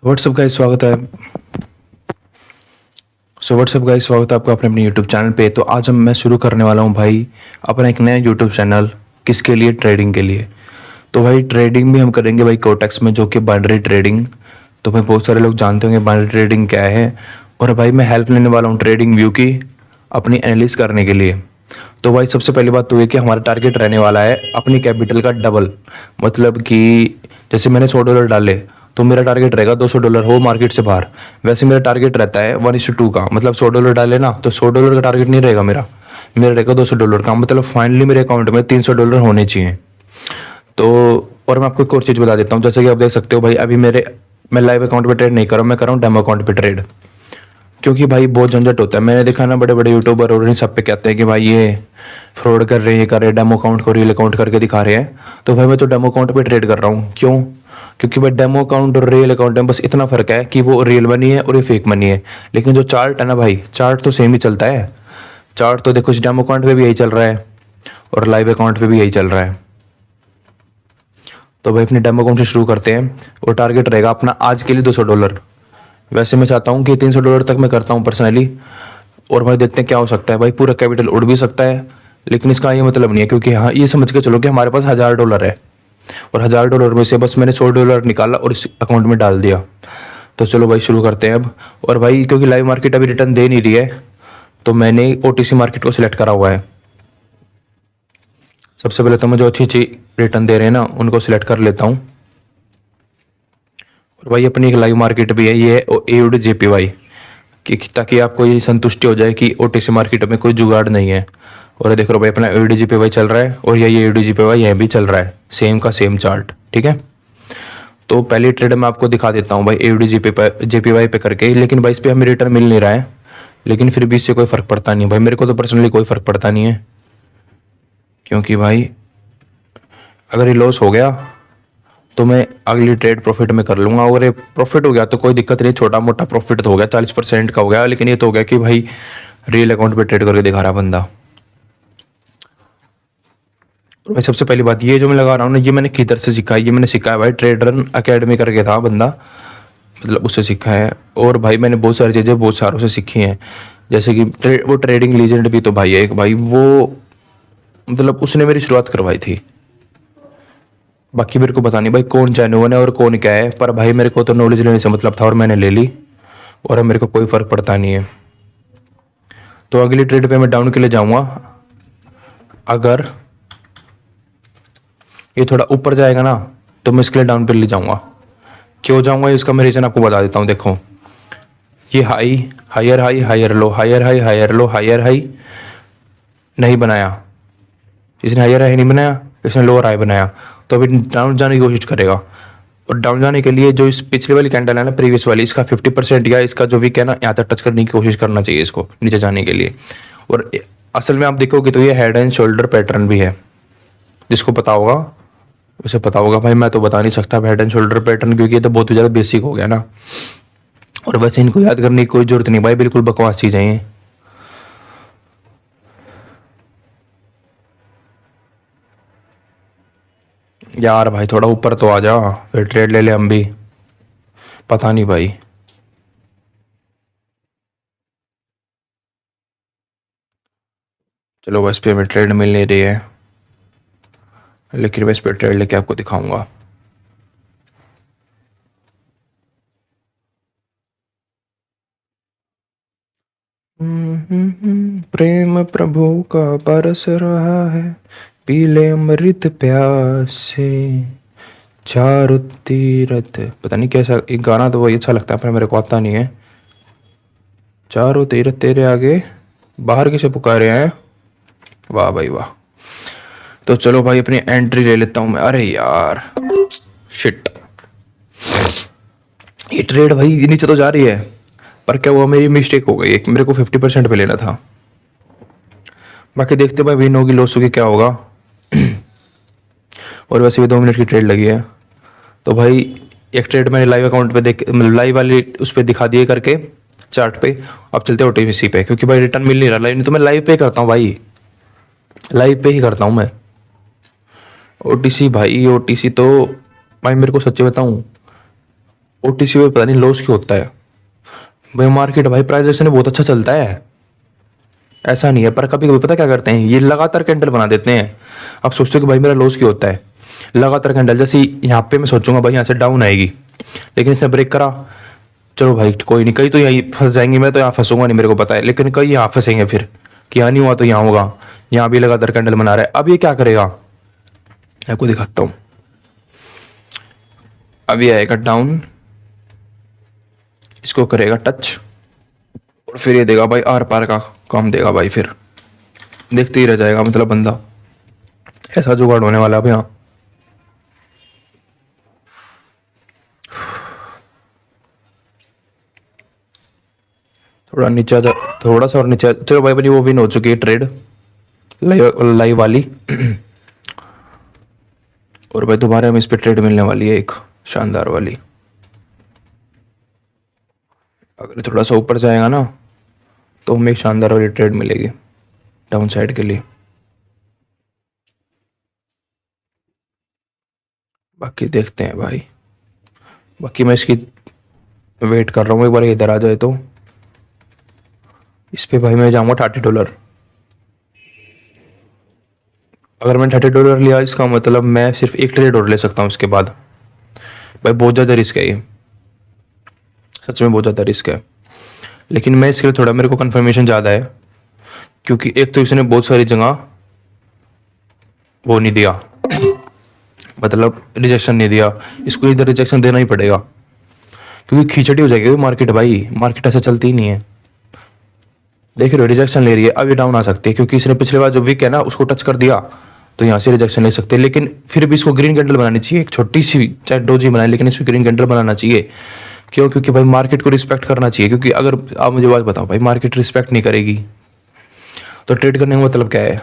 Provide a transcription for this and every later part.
WhatsApp guys स्वागत है। स्वागत है आपका अपने यूट्यूब चैनल पे। तो आज मैं शुरू करने वाला हूँ भाई अपना एक नया यूट्यूब चैनल। किसके लिए? ट्रेडिंग के लिए। तो भाई ट्रेडिंग भी हम करेंगे भाई कोटेक्स में, जो कि बाइनरी ट्रेडिंग। तो भाई बहुत सारे लोग जानते होंगे बाइनरी ट्रेडिंग क्या है। और भाई मैं हेल्प लेने वाला हूँ ट्रेडिंग व्यू की अपनी एनालिसिस करने के लिए। तो भाई सबसे पहली बात तो ये कि हमारा टारगेट रहने वाला है अपनी कैपिटल का डबल। मतलब कि जैसे मैंने $100 डाले तो मेरा टारगेट रहेगा $200 हो मार्केट से बाहर। वैसे मेरा टारगेट रहता है 1:2 का। मतलब $100 डाले ना तो $100 का टारगेट नहीं रहेगा मेरा, मेरा रहेगा $200 का। मतलब फाइनली मेरे अकाउंट में $300 होने चाहिए। तो और मैं आपको एक और चीज़ बता देता हूँ, जैसे कि आप देख सकते हो भाई अभी मैं लाइव अकाउंट पे ट्रेड नहीं कर रहा हूँ, मैं कर रहा हूँ डेमो अकाउंट पे ट्रेड। क्योंकि भाई बहुत झंझट होता है। मैंने देखा ना बड़े बड़े यूट्यूबर और इन सब पे कहते हैं कि भाई ये फ्रॉड कर रहे हैं, ये कर रहे हैं, डेमो अकाउंट को रियल अकाउंट करके दिखा रहे हैं। तो भाई मैं तो डेमो अकाउंट पे ट्रेड कर रहा हूँ। क्यों? क्योंकि भाई डेमो अकाउंट और रियल अकाउंट में बस इतना फर्क है कि वो रियल मनी है और ये फेक मनी है। लेकिन जो चार्ट है ना भाई, चार्ट तो सेम ही चलता है। चार्ट तो देखो इस डेमो अकाउंट पे भी यही चल रहा है और लाइव अकाउंट पे भी यही चल रहा है। तो भाई अपने डेमो अकाउंट से शुरू करते हैं और टारगेट रहेगा अपना आज के लिए $200। वैसे मैं चाहता हूँ कि $300 तक मैं करता हूँ पर्सनली। और भाई देखते हैं क्या हो सकता है। भाई पूरा कैपिटल उड़ भी सकता है, लेकिन इसका ये मतलब नहीं है। क्योंकि हाँ ये समझ के चलो कि हमारे पास $1000 है और $1000 में से बस मैंने $100 निकाला और इस अकाउंट में डाल दिया। तो चलो भाई शुरू करते हैं अब। और भाई क्योंकि लाइव मार्केट अभी रिटर्न दे नहीं रही है तो मैंने OTC मार्केट को सिलेक्ट करा हुआ है। सबसे पहले तो मैं जो अच्छी अच्छी रिटर्न दे रहे हैं ना उनको सिलेक्ट कर लेता हूँ। और भाई अपनी एक लाइव मार्केट भी है, ये है AUD-JPY कि ताकि आपको ये संतुष्टि हो जाए कि OTC मार्केट में कोई जुगाड़ नहीं है। और देख लो भाई अपना AUD-JPY चल रहा है और ये AUD-JPY यह भी चल रहा है, सेम का सेम चार्ट। ठीक है, तो पहली ट्रेड मैं आपको दिखा देता हूँ भाई AUD-JPY पे करके। लेकिन भाई इस पर हमें रिटर्न मिल नहीं रहा है, लेकिन फिर भी इससे कोई फ़र्क पड़ता नहीं है भाई। मेरे को तो पर्सनली कोई फ़र्क पड़ता नहीं है, क्योंकि भाई अगर ये लॉस हो गया तो मैं अगली ट्रेड प्रॉफिट में कर लूँगा। और ये प्रॉफिट हो गया तो कोई दिक्कत नहीं, छोटा मोटा प्रॉफिट तो हो गया, 40% का हो गया। लेकिन ये तो हो गया कि भाई रियल अकाउंट पे ट्रेड करके दिखा रहा बंदा। तो भाई सबसे पहली बात, ये जो मैं लगा रहा हूँ ना ये मैंने किधर से सीखा है? ये मैंने सीखा है भाई ट्रेडर अकेडमी करके था बंदा, मतलब उससे सीखा है। और भाई मैंने बहुत सारी चीज़ें बहुत सारों से सीखी हैं, जैसे कि वो ट्रेडिंग लीजेंड भी तो भाई है एक भाई, वो मतलब उसने मेरी शुरुआत करवाई थी। बाकी मेरे को पता नहीं भाई कौन जेन्युइन है और कौन क्या है, पर भाई मेरे को तो नॉलेज लेने से मतलब था और मैंने ले ली और अब मेरे को कोई फ़र्क पड़ता नहीं है। तो अगली ट्रेड पे मैं डाउन के लिए जाऊंगा। अगर ये थोड़ा ऊपर जाएगा ना तो मैं इसके लिए डाउन पे ले जाऊंगा। क्यों जाऊंगा इसका मैं रीज़न आपको बता देता हूँ। देखो ये high higher high higher low, higher high higher low, higher high नहीं बनाया इसने, हायर हाई नहीं बनाया इसने, लोअर हाई बनाया। तो अभी डाउन जाने की कोशिश करेगा। और डाउन जाने के लिए जो इस पिछले वाली कैंडल है ना, प्रीवियस वाली, इसका 50% या इसका जो वीक है ना यहाँ तक टच करने की कोशिश करना चाहिए इसको नीचे जाने के लिए। और असल में आप देखोगे तो ये हेड एंड शोल्डर पैटर्न भी है, जिसको पता होगा उसे पता होगा भाई, मैं तो बता नहीं सकता हेड एंड शोल्डर पैटर्न, क्योंकि ये तो बहुत ही ज़्यादा बेसिक हो गया ना। और वैसे इनको याद करने की कोई जरूरत नहीं भाई, बिल्कुल बकवास चीज़ें हैं। यार भाई थोड़ा ऊपर तो आ जा, फिर ट्रेड ले ले हम भी। पता नहीं भाई, चलो बस पे हमें ट्रेड मिल नहीं रही है, लेकिन मैं इस पर ट्रेड लेके आपको दिखाऊंगा। प्रेम प्रभु का बरस रहा है, पीले अमृत प्यास से, चारों तीरथ, पता नहीं कैसा एक गाना तो वही अच्छा लगता है पर मेरे को आता नहीं है। चारों तीरथ तेरे आगे, बाहर किसे पुकारे हैं? वाह भाई वाह। तो चलो भाई अपनी एंट्री ले लेता हूँ मैं। अरे यार शिट, ये ट्रेड भाई नीचे तो जा रही है, पर क्या हुआ मेरी मिस्टेक हो गई, एक मेरे को 50% पे लेना था। बाकी देखते भाई विन होगी लॉस होगी क्या होगा। और वैसे भी 2 मिनट की ट्रेड लगी है। तो भाई एक ट्रेड मैंने लाइव अकाउंट पे देख, मतलब लाइव वाली उस पर दिखा दिए करके चार्ट पे। अब चलते हैं OTC पे, क्योंकि भाई रिटर्न मिल नहीं रहा। नहीं तो मैं लाइव पे करता हूँ भाई, लाइव पे ही करता हूँ मैं। OTC भाई, OTC तो भाई मेरे को सच्ची बताऊँ ओटीसी पे पता नहीं लॉस क्यों होता है भाई। मार्केट भाई प्राइस एक्शन बहुत अच्छा चलता है, ऐसा नहीं है, पर कभी कभी पता क्या करते हैं, ये लगातार कैंडल बना देते हैं। अब सोचते हो कि भाई मेरा लॉस क्यों होता है, लगातार कैंडल, जैसे यहाँ पे मैं सोचूंगा भाई यहाँ से डाउन आएगी, लेकिन इसने ब्रेक करा, चलो भाई कोई नहीं, कई तो यहीं फंस जाएंगे, मैं तो यहाँ फंसूंगा नहीं मेरे को पता है, लेकिन कई यहाँ फंसेंगे फिर कि यहाँ नहीं हुआ तो यहाँ होगा। यहाँ भी लगातार कैंडल बना रहा है, अब ये क्या करेगा आपको दिखाता हूँ। अब ये आएगा डाउन, इसको करेगा टच, और फिर ये देगा भाई आर पार का काम देगा भाई, फिर देखते ही रह जाएगा मतलब बंदा। ऐसा जुगाड़ होने वाला है अब यहाँ। थोड़ा नीचे आ जा, थोड़ा सा और नीचे चलो भाई, अपनी वो विन हो चुकी है ट्रेड, लाइव लाइव वाली। और भाई दोबारा हमें इस पे ट्रेड मिलने वाली है एक शानदार वाली। अगर थोड़ा सा ऊपर जाएगा ना तो हमें एक शानदार वाली ट्रेड मिलेगी डाउन साइड के लिए। बाकी देखते हैं भाई, बाकी मैं इसकी वेट कर रहा हूँ, एक बार इधर आ जाए तो इस पे भाई मैं जाऊँगा $30। अगर मैंने $30 लिया, इसका मतलब मैं सिर्फ एक ट्रेड और ले सकता हूँ इसके बाद। भाई बहुत ज़्यादा रिस्क है ये, सच में बहुत ज़्यादा रिस्क है, लेकिन मैं इसके लिए थोड़ा मेरे को कंफर्मेशन ज़्यादा है, क्योंकि एक तो इसने बहुत सारी जगह वो नहीं दिया, मतलब रिजेक्शन नहीं दिया, इसको इधर रिजेक्शन देना ही पड़ेगा, क्योंकि खिचड़ी हो जाएगी मार्केट भाई, मार्केट ऐसे चलती ही नहीं है। देख रहे हो रिजेक्शन ले रही है, अब ये डाउन आ सकती है, क्योंकि इसने पिछले बार जो वीक है ना उसको टच कर दिया, तो यहाँ से रिजेक्शन ले सकते हैं। लेकिन फिर भी इसको ग्रीन कैंडल बनानी चाहिए, एक छोटी सी चाहे डोजी बनाए, लेकिन इसको ग्रीन कैंडल बनाना चाहिए। क्यों? क्योंकि भाई मार्केट को रिस्पेक्ट करना चाहिए, क्योंकि अगर आप मुझे बात बताओ भाई, मार्केट रिस्पेक्ट नहीं करेगी तो ट्रेड करने का मतलब क्या है?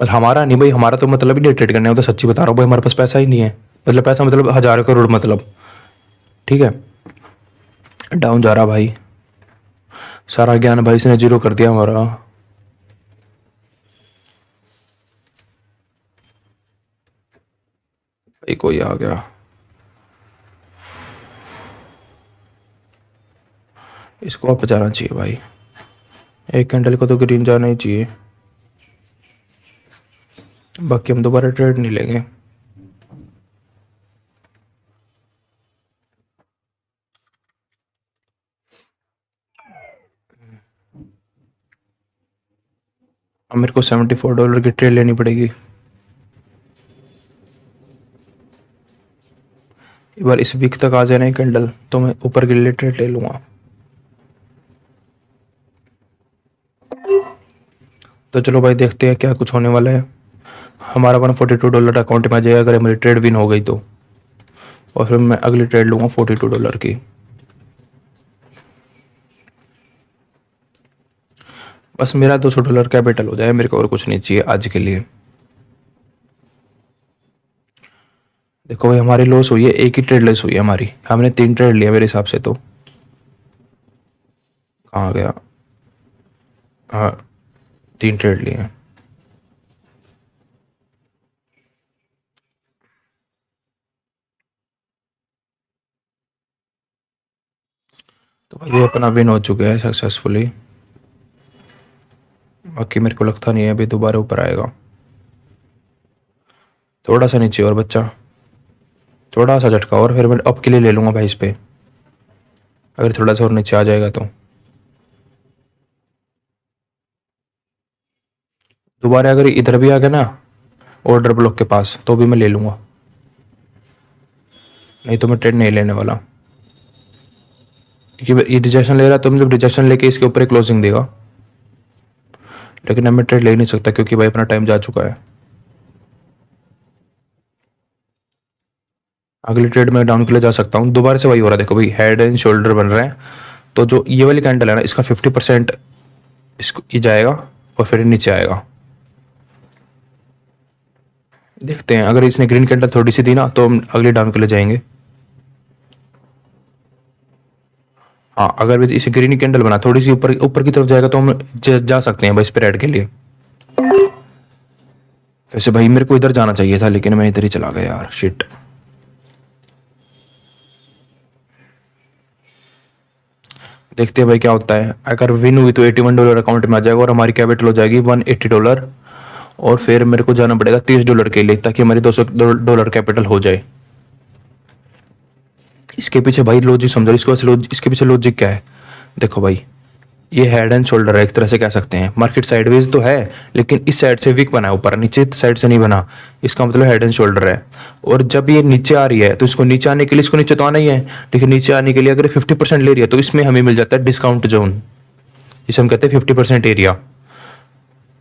बस हमारा नहीं भाई, हमारा तो मतलब ही नहीं ट्रेड करने का, तो सच्ची बता रहा हूँ भाई, हमारे पास पैसा ही नहीं है, मतलब पैसा मतलब 1000 करोड़ मतलब, ठीक है। डाउन जा रहा भाई, सारा ज्ञान भाई इसने जीरो कर दिया हमारा। भाई कोई आ गया, इसको आप बचाना चाहिए भाई, एक कैंडल को तो ग्रीन जाना ही चाहिए, बाकी हम दोबारा ट्रेड नहीं लेंगे। अब मेरे को $74 की ट्रेड लेनी पड़ेगी, एक बार इस वीक तक आ जाए ना कैंडल तो मैं ऊपर के लिए ट्रेड ले लूँगा। तो चलो भाई देखते हैं क्या कुछ होने वाला है। हमारा $142 अकाउंट में आ जाएगा अगर मेरी ट्रेड विन हो गई तो, और फिर मैं अगली ट्रेड लूँगा $42 की। बस मेरा $200 कैपिटल हो जाए, मेरे को और कुछ नहीं चाहिए आज के लिए। देखो भाई हमारी लॉस हुई है, एक ही ट्रेड लॉस हुई है हमारी, हमने 3 ट्रेड लिया मेरे हिसाब से, तो कहाँ गया, हाँ 3 ट्रेड लिए हैं। तो भाई ये अपना विन हो चुके हैं सक्सेसफुली, बाकी मेरे को लगता नहीं है अभी दोबारा ऊपर आएगा। थोड़ा सा नीचे और बच्चा, थोड़ा सा झटका और फिर मैं अप के लिए ले लूँगा भाई इस पे, अगर थोड़ा सा और नीचे आ जाएगा तो। दोबारा अगर इधर भी आ गया ना ऑर्डर ब्लॉक के पास तो भी मैं ले लूँगा, नहीं तो मैं ट्रेड नहीं लेने वाला, क्योंकि ये रिजेक्शन ले रहा है तो मतलब रिजेक्शन लेके इसके ऊपर क्लोजिंग देगा, लेकिन अब मैं ट्रेड ले नहीं सकता क्योंकि भाई अपना टाइम जा चुका है। अगली ट्रेड में डाउन के लिए जा सकता हूँ, दोबारा से वही हो रहा है, देखो भाई हेड एंड शोल्डर बन रहे हैं, तो जो ये वाली कैंडल है ना इसका 50% इसको ये जाएगा और फिर नीचे आएगा। देखते हैं अगर इसने ग्रीन कैंडल थोड़ी सी दी ना तो हम अगले डाउन के लिए जाएंगे। हाँ अगर इसे ग्रीन कैंडल बना थोड़ी सी ऊपर ऊपर की तरफ जाएगा तो हम जा सकते हैं भाई स्प्रेड के लिए। वैसे भाई मेरे को इधर जाना चाहिए था, लेकिन मैं इधर ही चला गया यार, शिट। देखते हैं भाई क्या होता है। अगर विन हुई तो $81 अकाउंट में आ जाएगा और हमारी कैपिटल हो जाएगी $180। और फिर मेरे को जाना पड़ेगा $30 के लिए, ताकि हमारी $200 कैपिटल हो जाए। इसके पीछे भाई लॉजिक समझो, इसके पीछे लॉजिक क्या है। देखो भाई, ये हेड एंड शोल्डर है, एक तरह से कह सकते हैं। मार्केट साइडवेज तो है, लेकिन इस साइड से वीक बना है, ऊपर नीचे साइड से नहीं बना। इसका मतलब हेड एंड शोल्डर है। और जब ये नीचे आ रही है तो इसको नीचे आने के लिए, इसको नीचे तो आना ही है, लेकिन नीचे आने के लिए अगर 50% ले रही है तो इसमें हमें मिल जाता है डिस्काउंट जोन, जिसे हम कहते हैं 50% एरिया,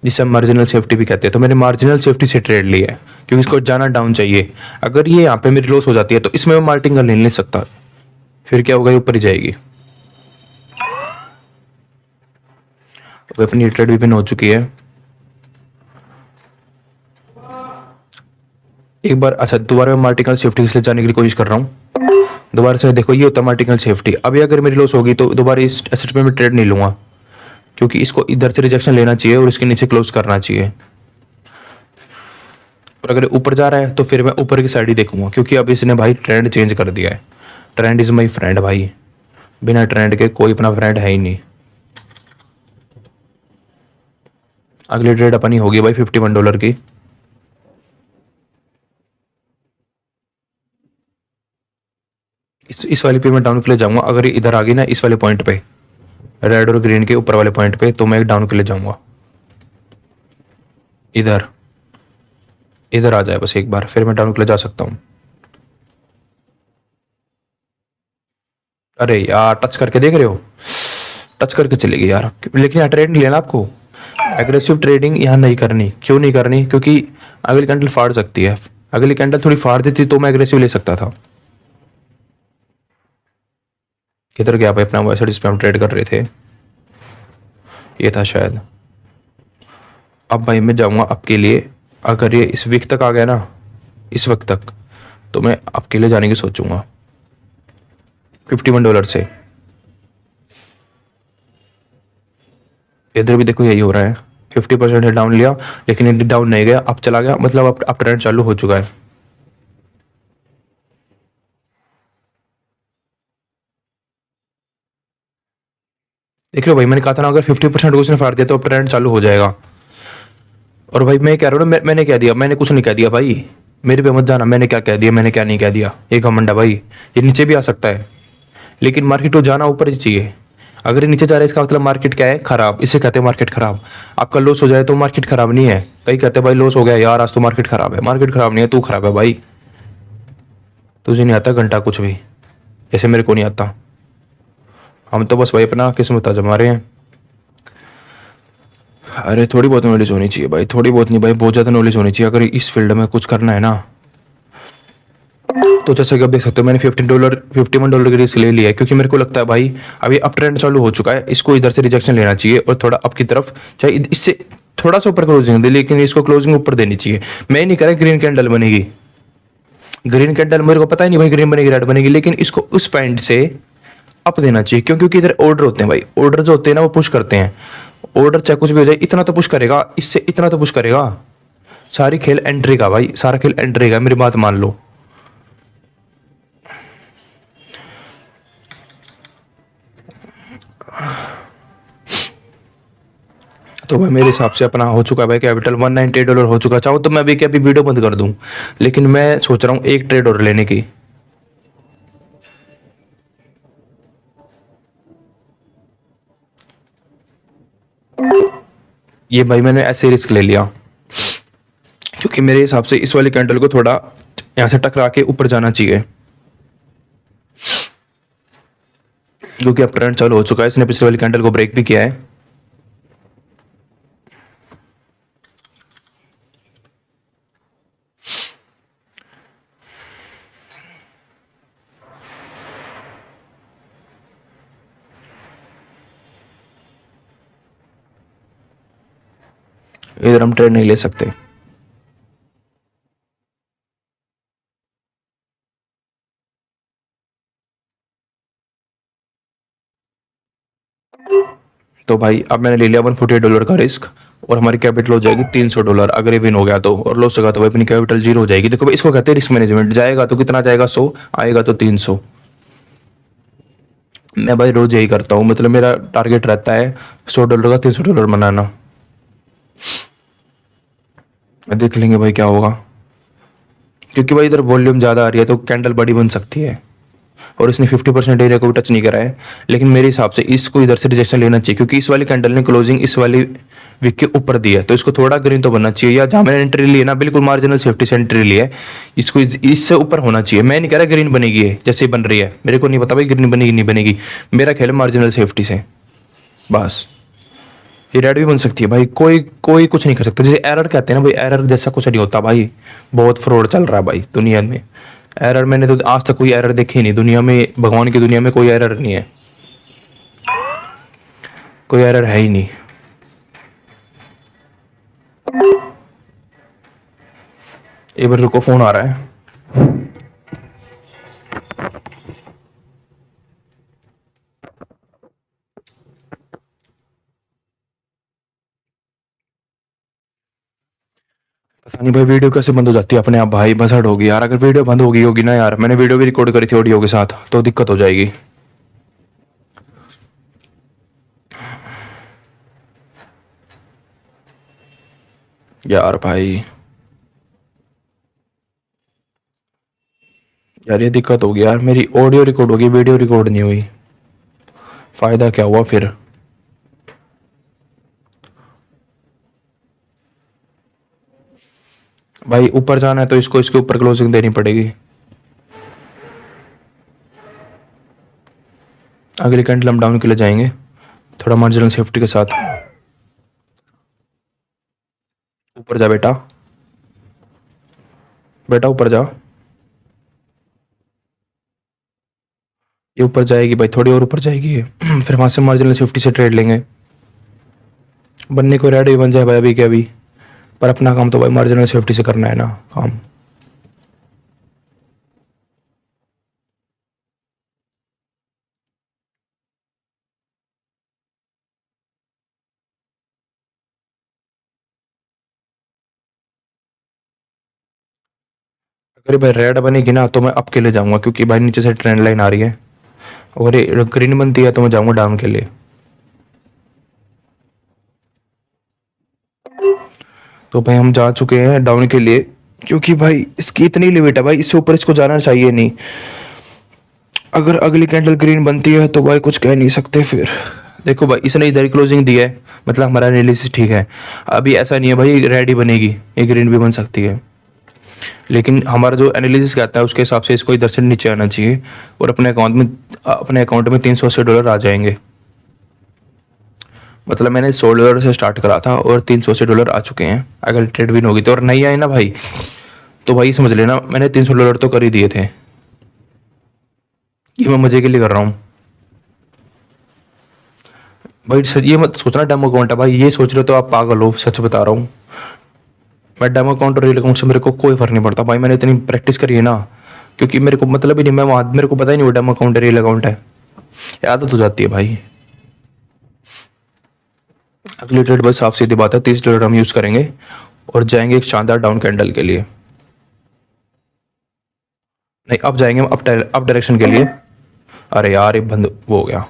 जिसे हम मार्जिनल सेफ्टी भी कहते हैं। तो मैंने मार्जिनल सेफ्टी से ट्रेड लिया है, क्योंकि इसको जाना डाउन चाहिए। अगर ये यहाँ पे मेरी लॉस हो जाती है तो इसमें मैं मार्टिंगल नहीं ले सकता, फिर क्या होगा, ये ऊपर ही जाएगी। तो अपनी ट्रेड भी पिन हो चुकी है एक बार। अच्छा, दोबारा मैं मार्टिकल सेफ्टी के लिए जाने की कोशिश कर रहा हूँ। दोबारा से देखो, ये होता है मार्टिकल सेफ्टी। अभी अगर मेरी लॉस होगी तो दोबारा इस एसेट पे मैं ट्रेड नहीं लूंगा, क्योंकि इसको इधर से रिजेक्शन लेना चाहिए और इसके नीचे क्लोज करना चाहिए। और अगर ऊपर जा रहा है तो फिर मैं ऊपर की साइड ही देखूंगा, क्योंकि अब इसने भाई ट्रेंड चेंज कर दिया है। ट्रेंड इज माई फ्रेंड भाई, बिना ट्रेंड के कोई अपना फ्रेंड है ही नहीं। अगली ट्रेड अपनी होगी भाई $51 की। इस वाली पे मैं डाउन के लिए जाऊंगा। अगर ये इधर आ गई ना, इस वाले पॉइंट पे, रेड और ग्रीन के ऊपर वाले पॉइंट पे, तो मैं डाउन के लिए जाऊंगा। इधर इधर आ जाए बस एक बार, फिर मैं डाउन के लिए जा सकता हूँ। अरे यार, टच करके देख रहे हो, टच करके चलेगी यार। लेकिन यहाँ ट्रेड नहीं लेना आपको, एग्रेसिव ट्रेडिंग यहाँ नहीं करनी। क्यों नहीं करनी? क्योंकि अगली कैंडल फाड़ सकती है। अगली कैंडल थोड़ी फाड़ देती तो मैं एग्रेसिव ले सकता था। किधर गया भाई अपना वैसे, जिस पे हम ट्रेड कर रहे थे? ये था शायद। अब भाई मैं जाऊंगा आपके लिए। अगर ये इस वीक तक आ गया ना, इस वक्त तक, तो मैं आपके लिए जाने की सोचूंगा $51 से। इधर भी देखो यही हो रहा है, 50% डाउन लिया, लेकिन ये डाउन नहीं गया, अब चला गया। मतलब अब ट्रेंड चालू हो चुका है। देख लो भाई, मैंने कहा था ना, अगर 50% को उसने फाड़ दिया तो अब ट्रेंड चालू हो जाएगा। और भाई मैं कह रहा हूँ ना, मैंने कह दिया, मैंने कुछ नहीं कह दिया भाई, मेरे पे मत जाना। मैंने क्या कह दिया, मैंने क्या नहीं कह दिया, ये घमंड है भाई। ये नीचे भी आ सकता है, लेकिन मार्केट को जाना ऊपर ही चाहिए। अगर ये नीचे जा रहा है, इसका मतलब मार्केट क्या है, खराब। इसे कहते हैं मार्केट खराब। आपका लॉस हो जाए तो मार्केट खराब नहीं है। कई कहते हैं भाई लॉस हो गया यार, आज तो मार्केट खराब है। मार्केट खराब नहीं है, तू खराब है भाई। तुझे नहीं आता घंटा कुछ भी, जैसे मेरे को नहीं आता। हम तो बस भाई अपना किस्मत आजमा रहे हैं। अरे थोड़ी बहुत नॉलेज होनी चाहिए भाई, थोड़ी बहुत नहीं भाई, बहुत ज़्यादा नॉलेज होनी चाहिए अगर इस फील्ड में कुछ करना है ना। तो जैसे कि आप देख सकते हो, मैंने $51 की रिस्क ले लिया है, क्योंकि मेरे को लगता है भाई अभी अप ट्रेंड चालू हो चुका है। इसको इधर से रिजेक्शन लेना चाहिए और थोड़ा अप की तरफ, चाहे इससे थोड़ा सा ऊपर क्लोजिंग दे, लेकिन इसको क्लोजिंग ऊपर देनी चाहिए। मैं नहीं कह रहा ग्रीन कैंडल बनेगी, ग्रीन कैंडल मेरे को पता ही नहीं भाई, ग्रीन बनेगी रेड बनेगी, लेकिन इसको उस पॉइंट से अप देना चाहिए। क्यों? क्योंकि इधर ऑर्डर होते हैं भाई, ऑर्डर जो होते हैं ना वो पुश करते हैं। ऑर्डर चाहे कुछ भी हो जाए, इतना तो पुश करेगा, इससे इतना तो पुश करेगा। सारी खेल एंट्री का भाई, सारा खेल एंट्री का, मेरी बात मान लो। तो भाई मेरे हिसाब से अपना हो चुका है भाई कैपिटल $198 हो चुका। चाहो तो मैं अभी क्या, अभी वीडियो बंद कर दूं, लेकिन मैं सोच रहा हूँ एक ट्रेड और लेने की। ये भाई मैंने ऐसे रिस्क ले लिया, क्योंकि मेरे हिसाब से इस वाली कैंडल को थोड़ा यहाँ से टकरा के ऊपर जाना चाहिए, क्योंकि अब ट्रेंड चालू हो चुका है। इसने पिछले वाली कैंडल को ब्रेक भी किया है। इधर हम ट्रेड नहीं ले सकते। तो भाई अब मैंने ले लिया $148 का रिस्क, और हमारी कैपिटल हो जाएगी $300 अगर ये विन हो गया तो, और लॉस होगा तो भाई अपनी कैपिटल जीरो हो जाएगी। देखो भाई, इसको कहते हैं रिस्क मैनेजमेंट। जाएगा तो कितना जाएगा, 100, आएगा तो 300। मैं भाई रोज यही करता हूँ, मतलब मेरा टारगेट रहता है $100 का $300 बनाना। देख लेंगे भाई क्या होगा, क्योंकि भाई इधर वॉल्यूम ज़्यादा आ रही है तो कैंडल बड़ी बन सकती है। और इसने 50% एरिया को भी टच नहीं करा है, लेकिन मेरे हिसाब से इसको इधर से रिजेक्शन लेना चाहिए, क्योंकि इस वाली कैंडल ने क्लोजिंग इस वाली वीक के ऊपर दी है, तो इसको थोड़ा ग्रीन तो बनना चाहिए। या जहाँ मैंने एंट्री ली है ना, बिल्कुल मार्जिनल सेफ्टी से एंट्री ली है, इसको इससे ऊपर होना चाहिए। मैं नहीं कह रहा ग्रीन बनेगी है जैसे बन रही है, मेरे को नहीं पता भाई ग्रीन बनेगी नहीं बनेगी, मेरा ख्याल है मार्जिनल सेफ्टी से बस। ये रेड भी बन सकती है भाई, कोई कोई कुछ नहीं कर सकता। जैसे एरर कहते हैं ना भाई, एरर जैसा कुछ नहीं होता भाई, बहुत फ्रॉड चल रहा है भाई दुनिया में। एरर मैंने तो आज तक कोई एरर देखी नहीं दुनिया में, भगवान की दुनिया में कोई एरर नहीं है, कोई एरर है ही नहीं। एक बार रुको, फोन आ रहा है। पता नहीं भाई वीडियो कैसे बंद हो जाती है अपने आप भाई, बस हट होगी यार। अगर वीडियो बंद हो गई होगी ना यार, मैंने वीडियो भी रिकॉर्ड करी थी ऑडियो के साथ, तो दिक्कत हो जाएगी यार भाई। यार ये दिक्कत होगी यार, मेरी ऑडियो रिकॉर्ड होगी, वीडियो रिकॉर्ड नहीं हुई, फायदा क्या हुआ फिर। भाई ऊपर जाना है तो इसको इसके ऊपर क्लोजिंग देनी पड़ेगी। अगली कैंडल हम डाउन के लिए जाएंगे थोड़ा मार्जिनल सेफ्टी के साथ। ऊपर जा बेटा, बेटा ऊपर जा। ये ऊपर जाएगी भाई, थोड़ी और ऊपर जाएगी ये फिर वहां से मार्जिनल सेफ्टी से ट्रेड लेंगे। बनने को रेडी बन जाए भाई अभी के अभी, पर अपना काम तो भाई मार्जिनल सेफ्टी से करना है ना काम। अगर भाई रेड बनेगी ना तो मैं अप के लिए जाऊंगा, क्योंकि भाई नीचे से ट्रेंड लाइन आ रही है, और ये ग्रीन बनती है तो मैं जाऊंगा डाउन के लिए। तो भाई हम जा चुके हैं डाउन के लिए, क्योंकि भाई इसकी इतनी लिमिट है भाई, इससे ऊपर इसको जाना चाहिए नहीं। अगर अगली कैंडल ग्रीन बनती है तो भाई कुछ कह नहीं सकते फिर। देखो भाई इसने इधर ही क्लोजिंग दी है, मतलब हमारा एनालिसिस ठीक है। अभी ऐसा नहीं है भाई रेड ही बनेगी, ये ग्रीन भी बन सकती है, लेकिन हमारा जो एनालिसिस कहता है उसके हिसाब से इसको इधर से नीचे आना चाहिए, और अपने अकाउंट में $380 आ जाएंगे। मतलब मैंने $100 से स्टार्ट करा था और $380 आ चुके हैं। अगर ट्रेड विन होगी तो, और नहीं आए ना भाई तो भाई समझ लेना मैंने $300 तो कर ही दिए थे। ये मैं मजे के लिए कर रहा हूँ भाई, ये मत सोचना डेमो अकाउंट है भाई, ये सोच रहे हो तो आप पागल हो, सच बता रहा हूँ। मैं डेमो अकाउंट और रियल अकाउंट से मेरे को कोई फर्क नहीं पड़ता भाई, मैंने इतनी प्रैक्टिस करी है ना, क्योंकि मेरे को मतलब ही नहीं, मैं वहाँ मेरे को पता ही नहीं वो डेमो अकाउंट है रियल अकाउंट है, आदत हो जाती है भाई। अगली ट्रेड बस साफ सीधी बात है, $30 हम यूज करेंगे और जाएंगे एक शानदार डाउन कैंडल के लिए। नहीं अब जाएंगे हम अप डायरेक्शन के लिए। अरे यार ये बंद वो हो गया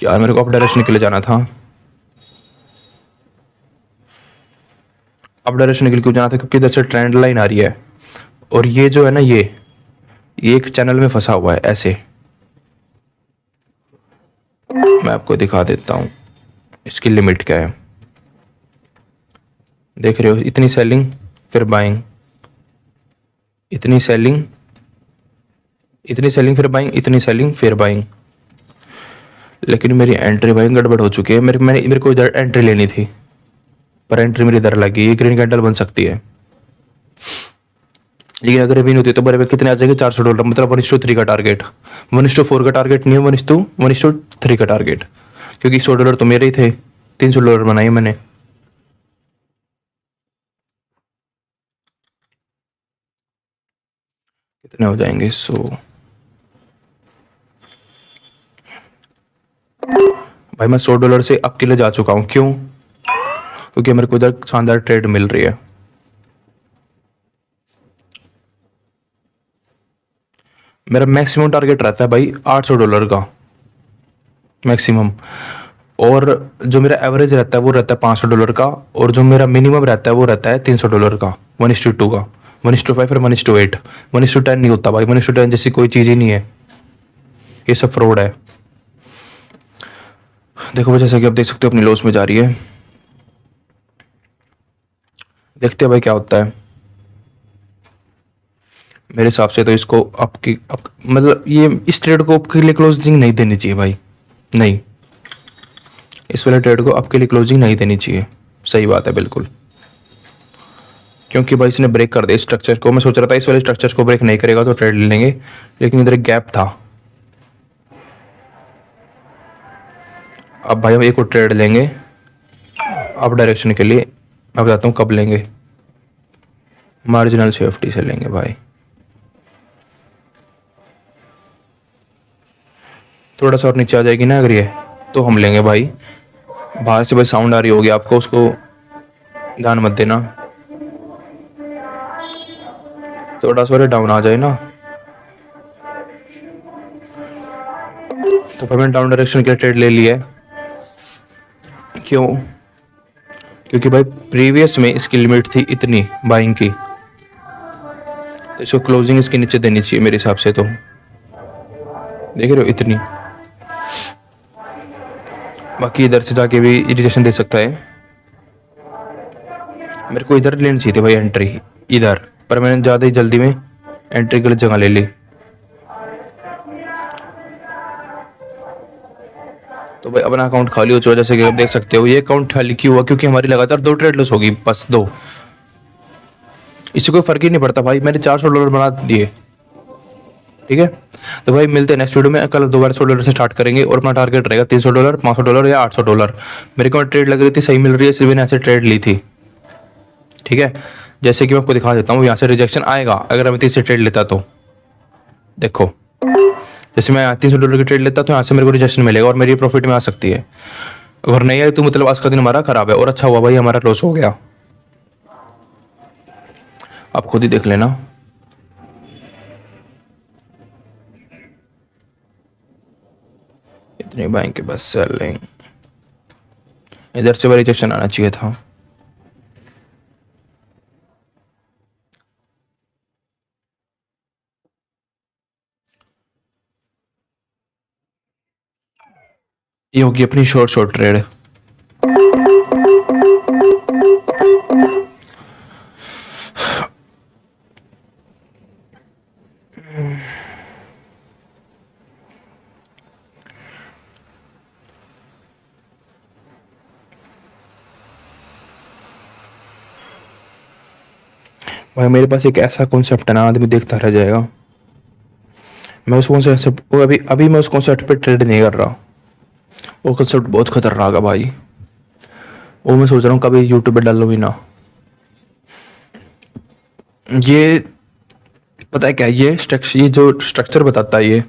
यार, मेरे को अप डायरेक्शन के लिए जाना था। अप डायरेक्शन के लिए क्यों जाना था, क्योंकि इधर से ट्रेंड लाइन आ रही है, और ये जो है ना ये एक चैनल में फंसा हुआ है ऐसे। मैं आपको दिखा देता हूँ इसकी लिमिट क्या है। देख रहे हो, इतनी सेलिंग फिर बाइंग, इतनी सेलिंग, इतनी सेलिंग फिर बाइंग, इतनी सेलिंग फिर बाइंग। लेकिन मेरी एंट्री भाई गड़बड़ हो चुकी है, मेरे को इधर एंट्री लेनी थी, पर एंट्री मेरी इधर लगी। ये ग्रीन कैंडल बन सकती है, लेकिन अगर विन होती है तो बड़े में कितने आ जाएंगे, $400, मतलब 1:3 का टारगेट, 1:4 का टारगेट नहीं है, 1:3 का टारगेट, क्योंकि $100 तो मेरे ही थे, $300 बनाए मैंने। कितने हो जाएंगे भाई मैं $100 से अब के लिए जा चुका हूँ, क्यों, क्योंकि मेरे को इधर शानदार ट्रेड मिल रही है। मेरा मैक्सिमम टारगेट रहता है भाई $800 का मैक्सिमम, और जो मेरा एवरेज रहता है वो रहता है $500 का, और जो मेरा मिनिमम रहता है वो रहता है $300 का, 1:2 का, 1:5 और 1:8। 1:10 नहीं होता भाई, 1:10 जैसी कोई चीज़ ही नहीं है, ये सब फ्रॉड है। देखो भाई जैसा कि आप देख सकते हो अपनी लॉस में जा रही है। देखते हैं भाई क्या होता है। मेरे हिसाब से तो इसको मतलब ये इस ट्रेड को आपके लिए क्लोजिंग नहीं देनी चाहिए भाई, नहीं, इस वाले ट्रेड को आपके लिए क्लोजिंग नहीं देनी चाहिए। सही बात है बिल्कुल, क्योंकि भाई इसने ब्रेक कर दिया स्ट्रक्चर को। मैं सोच रहा था इस वाले स्ट्रक्चर को ब्रेक नहीं करेगा तो ट्रेड ले लेंगे, लेकिन इधर एक गैप था। अब भाई हम एक और ट्रेड लेंगे अप डायरेक्शन के लिए। मैं बताता हूँ कब लेंगे, मार्जिनल सेफ्टी से लेंगे भाई। थोड़ा सा और नीचे आ जाएगी ना अगर ये, तो हम लेंगे भाई। बाहर से भाई साउंड आ रही होगी आपको, उसको ध्यान मत देना। थोड़ा सा डाउन आ जाए ना, तो फिर मैंने डाउन डायरेक्शन के ट्रेड ले लिया है। क्यों? क्योंकि भाई प्रीवियस में इसकी लिमिट थी इतनी बाइंग की, तो इसको क्लोजिंग इसके नीचे देनी चाहिए मेरे हिसाब से। तो देख रहे हो इतनी, बाकी इधर से जाके भी रिजेक्शन दे सकता है। मेरे को इधर लेनी चाहिए थी भाई एंट्री इधर, पर मैंने ज़्यादा ही जल्दी में एंट्री गलत जगह ले ली। तो भाई अपना अकाउंट खाली हो चुका, जैसे कि आप देख सकते हो। ये अकाउंट खाली क्यों हुआ? क्योंकि हमारी लगातार 2 ट्रेड लॉस होगी, बस 2। इससे कोई फर्क ही नहीं पड़ता भाई, मैंने $400 बना दिए, ठीक है। तो भाई मिलते हैं नेक्स्ट वीडियो में। कल दोबारा $100 से स्टार्ट करेंगे और अपना टारगेट रहेगा $300, $500 या $800। मेरे को ट्रेड लग रही थी, सही मिल रही है, इसलिए मैंने ऐसे ट्रेड ली थी, ठीक है। जैसे कि मैं आपको दिखा देता हूँ, यहाँ से रिजेक्शन आएगा अगर मैं 30 से ट्रेड लेता तो। देखो जैसे मैं $300 की ट्रेड लेता तो यहाँ से मेरे को रिजेक्शन मिलेगा और मेरी प्रॉफिट में आ सकती है। अगर नहीं आई तो मतलब आज का दिन हमारा खराब है, और अच्छा हुआ भाई हमारा लॉस हो गया। आप खुद ही देख लेना। इतनी बाइंग के बस सेलिंग, इधर से रिजेक्शन आना चाहिए था। ये होगी अपनी शॉर्ट ट्रेड। भाई मेरे पास एक ऐसा कॉन्सेप्ट है ना, आदमी देखता रह जाएगा। मैं उस कॉन्सेप्ट अभी मैं उस कॉन्सेप्ट पे ट्रेड नहीं कर रहा। वो कॉन्सेप्ट बहुत खतरनाक है भाई, वो मैं सोच रहा हूँ कभी यूट्यूब पे डालो भी ना। ये पता है क्या, ये जो स्ट्रक्चर बताता है, ये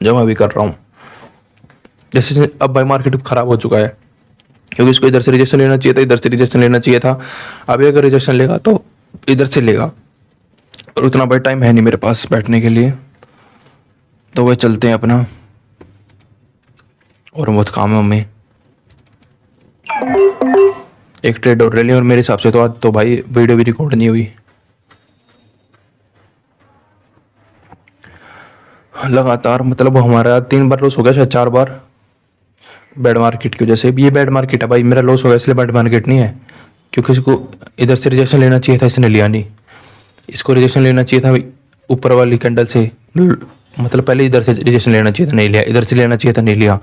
जो मैं अभी कर रहा हूँ। जैसे अब भाई मार्केट खराब हो चुका है, क्योंकि इसको इधर से रिजेक्शन लेना चाहिए था, इधर से रिजेक्शन लेना चाहिए था। अभी अगर रिजेक्शन लेगा तो इधर से लेगा, और उतना भाई टाइम है नहीं मेरे पास बैठने के लिए। तो वह चलते हैं अपना, और बहुत काम है हमें। एक ट्रेड और ले ली, और मेरे हिसाब से तो आज तो भाई वीडियो भी रिकॉर्ड नहीं हुई। लगातार मतलब हमारा 3 बार लॉस हो गया, शायद 4 बार, बैड मार्केट की वजह से। ये बैड मार्केट है भाई, मेरा लॉस हो गया इसलिए बैड मार्केट नहीं है। क्योंकि इसको इधर से रिजेक्शन लेना चाहिए था, इसने लिया नहीं। इसको रिजेक्शन लेना चाहिए था ऊपर वाली कैंडल से, मतलब पहले इधर से रिजेक्शन लेना चाहिए था, नहीं लिया। इधर से लेना चाहिए था, नहीं लिया।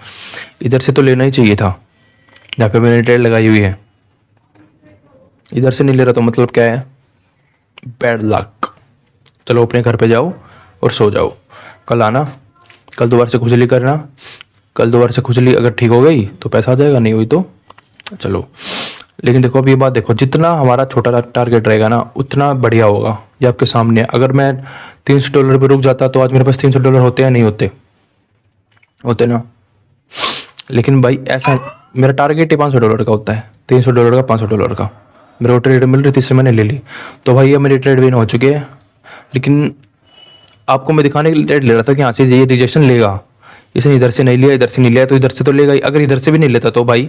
इधर से तो लेना ही चाहिए था, जहाँ पे मैंने ट्रेड लगाई हुई है। इधर से नहीं ले रहा तो मतलब क्या है, बैड लक। चलो अपने घर पे जाओ और सो जाओ, कल आना, कल दोबारा से खुजली करना। कल दोबारा से खुजली अगर ठीक हो गई तो पैसा आ जाएगा, नहीं हुई तो चलो। लेकिन देखो अब ये बात देखो, जितना हमारा छोटा टारगेट रहेगा ना उतना बढ़िया होगा। ये आपके सामने, अगर मैं $300 पे रुक जाता तो आज मेरे पास $300 होते या नहीं होते? होते ना। लेकिन भाई ऐसा मेरा टारगेट ही $500 का होता है, $300 का, $500 का। मेरे को ट्रेड मिल रही थी इसलिए मैंने ले ली। तो भाई ये मेरी ट्रेड विन हो चुकी है। लेकिन आपको मैं दिखाने के लिए ट्रेड ले रहा था कि यहाँ से ये रिजेक्शन लेगा, इसने इधर से नहीं लिया, इधर से नहीं लिया, तो इधर से तो लेगा ही। अगर इधर से भी नहीं लेता तो भाई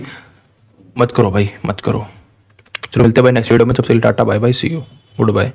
मत करो भाई, मत करो। चलो मिलते हैं भाई नेक्स्ट वीडियो में, तब से tata bye bye, see you, good bye.